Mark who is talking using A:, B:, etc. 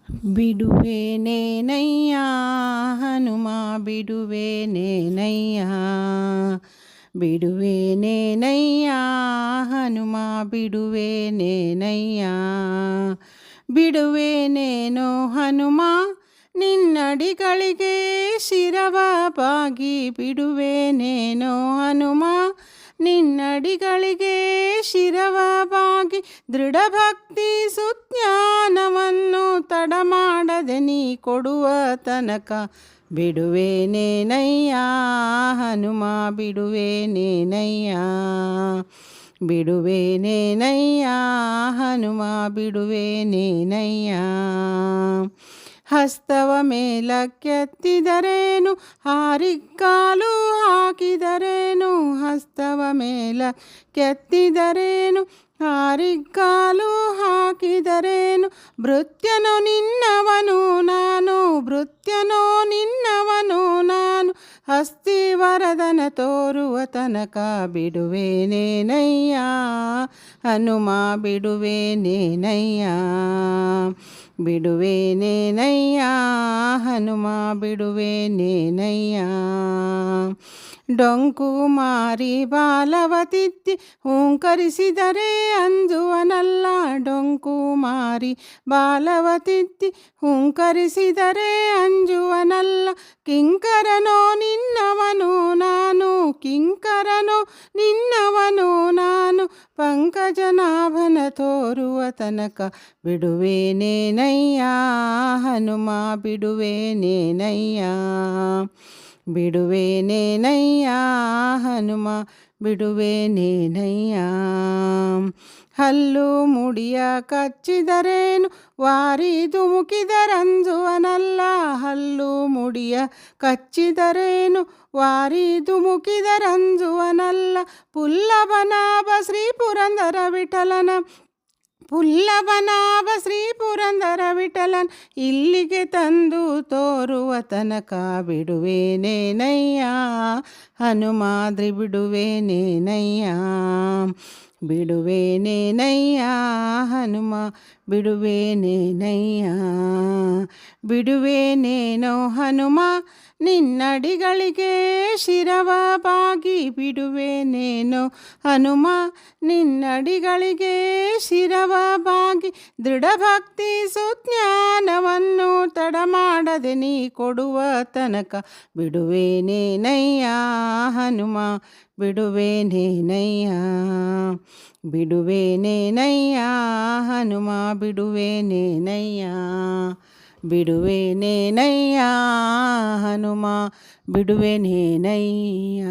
A: ಬಿಡುವೆನೇನಯ್ಯ ಹನುಮ ಬಿಡುವೆನೇನಯ್ಯ ಬಿಡುವೆನೇನಯ್ಯ ಹನುಮ ಬಿಡುವೆನೇನಯ್ಯ ಬಿಡುವೆನೇನೋ ಹನುಮ ನಿನ್ನಡಿಗಳಿಗೆ ಶಿರವ ಬಾಗಿ ಬಿಡುವೆನೇನೋ ಹನುಮ ನಿನ್ನಡಿಗಳಿಗೆ ಶಿರವ ಬಾಗಿ ದೃಢಭಕ್ತಿ ಸುಜ್ಞಾನವನ್ನು ತಡಮಾಡದೆ ನೀ ಕೊಡುವ ತನಕ ಬಿಡುವೆನೇನಯ್ಯ ಹನುಮ ಬಿಡುವೆನೇನಯ್ಯ ಬಿಡುವೆನೇನಯ್ಯ ಹನುಮ ಬಿಡುವೆನೇನಯ್ಯ ಹಸ್ತವ ಮೇಲಕ್ಕೆತ್ತಿದರೇನು ಹಾರಿಕಾಲು ಹಾಕಿದರೇನು ಹಸ್ತವ ಮೇಲಕ್ಕೆತ್ತಿದರೇನು ಹಾರಿಕಾಲು ಹಾಕಿದರೇನು ಭೃತ್ಯನೋ ನಿನ್ನವನು ನಾನು ಭೃತ್ಯನೋ ನಿನ್ನವನು ನಾನು ಹಸ್ತಿವರದನ ತೋರುವ ತನಕ ಬಿಡುವೆನೇನಯ್ಯ ಹನುಮ ಬಿಡುವೆನೇನಯ್ಯ ಬಿಡುವೆನೇನಯ್ಯ ಹನುಮ ಬಿಡುವೆನೇನಯ್ಯ ಡೊಂಕು ಮಾರಿ ಬಾಲವತಿತ್ತಿ ಹೂಂಕರಿಸಿದರೆ ಅಂಜುವನಲ್ಲ ಡೊಂಕು ಮಾರಿ ಬಾಲವತಿತ್ತಿ ಹೂಂಕರಿಸಿದರೆ ಅಂಜುವನಲ್ಲ ಕಿಂಕರನೋ ನಿನ್ನವನು ನಾನು ಕಿಂಕರನೋ ನಿನ್ನವನು ನಾನು ಪಂಕಜನಾಭನ ತೋರುವ ತನಕ ಬಿಡುವೆನೇನಯ್ಯ ಹನುಮ ಬಿಡುವೆನೇನಯ್ಯ ಬಿಡುವೆನೇನಯ್ಯ ಹನುಮ ಬಿಡುವೆನೇನಯ್ಯ ಹಲ್ಲು ಮುಡಿಯ ಕಚ್ಚಿದರೇನು ವಾರಿ ಧುಮುಕಿದರಂಜುವನಲ್ಲ ಹಲ್ಲು ಮುಡಿಯ ಕಚ್ಚಿದರೇನು ವಾರಿ ಧುಮುಕಿದರಂಜುವನಲ್ಲ ಪುಲ್ಲಭನಾಭ ಶ್ರೀ ಪುರಂದರ ವಿಠಲನ ಪುಲ್ಲಭನಾಭ ಶ್ರೀ ಪುರಂದರ ವಿಠಲನ್ ಇಲ್ಲಿಗೆ ತಂದು ತೋರುವ ತನಕ ಬಿಡುವೆನೇನಯ್ಯ ಹನುಮಾದ್ರಿ ಬಿಡುವೆನೇನಯ್ಯ ಬಿಡುವೆನೇನಯ್ಯ ಹನುಮ ಬಿಡುವೆನೇನಯ್ಯ ಬಿಡುವೆನೇನೋ ಹನುಮ ನಿನ್ನಡಿಗಳಿಗೆ ಶಿರವ ಬಾಗಿ ಬಿಡುವೆನೇನೋ ಹನುಮ ನಿನ್ನಡಿಗಳಿಗೆ ಶಿರವ ಬಾಗಿ ದೃಢಭಕ್ತಿ ಸುಜ್ಞಾನವನ್ನು ತಡಮಾಡದೆ ನೀ ಕೊಡುವ ತನಕ ಬಿಡುವೆನೇನಯ್ಯ ಹನುಮ ಬಿಡುವೆನೇನಯ್ಯ ಬಿಡುವೆನೇನಯ್ಯ ಹನುಮ ಬಿಡುವೆನೇನಯ್ಯ ಬಿಡುವೆನೇನಯ್ಯ ಹನುಮ ಬಿಡುವೆನೇನಯ್ಯ.